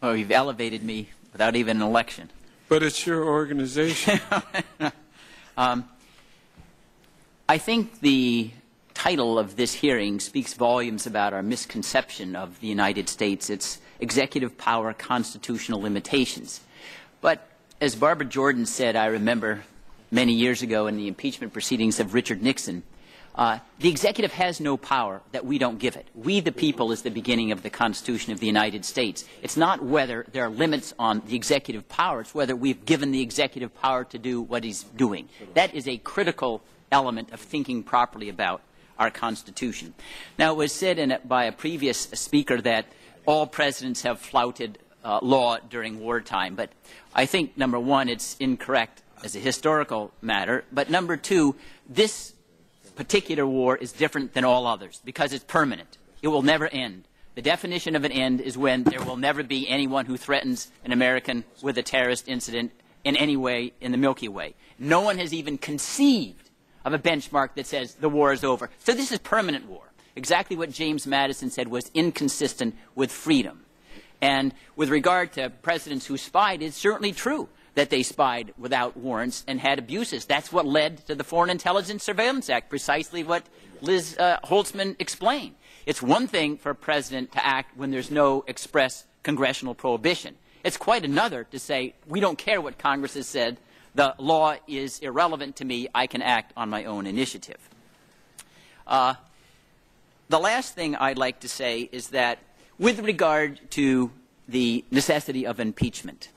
Oh, you've elevated me without even an election. But it's your organization. I think the title of this hearing speaks volumes about our misconception of the United States, its executive power, constitutional limitations. But as Barbara Jordan said, I remember many years ago in the impeachment proceedings of Richard Nixon, the executive has no power that we don't give it. We, the people, is the beginning of the Constitution of the United States. It's not whether there are limits on the executive power. It's whether we've given the executive power to do what he's doing. That is a critical element of thinking properly about our Constitution. Now, it was said by a previous speaker that all presidents have flouted law during wartime. But I think, number one, it's incorrect as a historical matter. But number two, this particular war is different than all others because it's permanent. It will never end. The definition of an end is when there will never be anyone who threatens an American with a terrorist incident in any way in the Milky Way. No one has even conceived of a benchmark that says the war is over. So this is permanent war. Exactly what James Madison said was inconsistent with freedom. And with regard to presidents who spied, it's certainly true that they spied without warrants and had abuses. That's what led to the Foreign Intelligence Surveillance Act, precisely what Liz Holtzman explained. It's one thing for a president to act when there's no express congressional prohibition. It's quite another to say, we don't care what Congress has said. The law is irrelevant to me. I can act on my own initiative. The last thing I'd like to say is that with regard to the necessity of impeachment,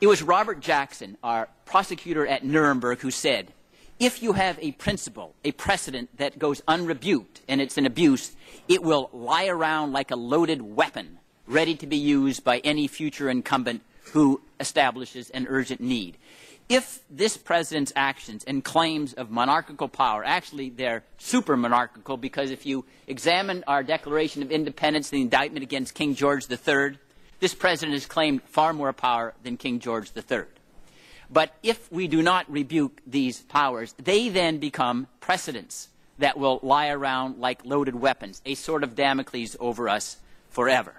it was Robert Jackson, our prosecutor at Nuremberg, who said, if you have a principle, a precedent that goes unrebuked and it's an abuse, it will lie around like a loaded weapon, ready to be used by any future incumbent who establishes an urgent need. If this president's actions and claims of monarchical power, actually they're super-monarchical, because if you examine our Declaration of Independence, the indictment against King George III, this president has claimed far more power than King George III. But if we do not rebuke these powers, they then become precedents that will lie around like loaded weapons, a sword of Damocles over us forever.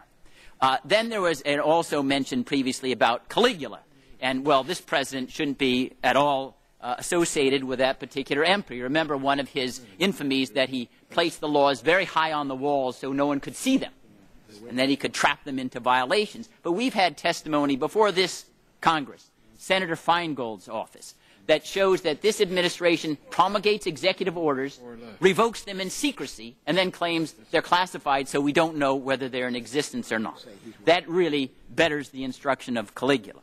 Then there was also mentioned previously about Caligula. And, well, this president shouldn't be at all associated with that particular emperor. You remember one of his infamies that he placed the laws very high on the walls so no one could see them. And then he could trap them into violations. But we've had testimony before this Congress, Senator Feingold's office, that shows that this administration promulgates executive orders, revokes them in secrecy, and then claims they're classified so we don't know whether they're in existence or not. That really betters the instruction of Caligula.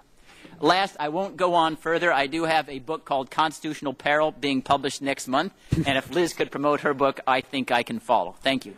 Last, I won't go on further. I do have a book called Constitutional Peril being published next month. And if Liz could promote her book, I think I can follow. Thank you.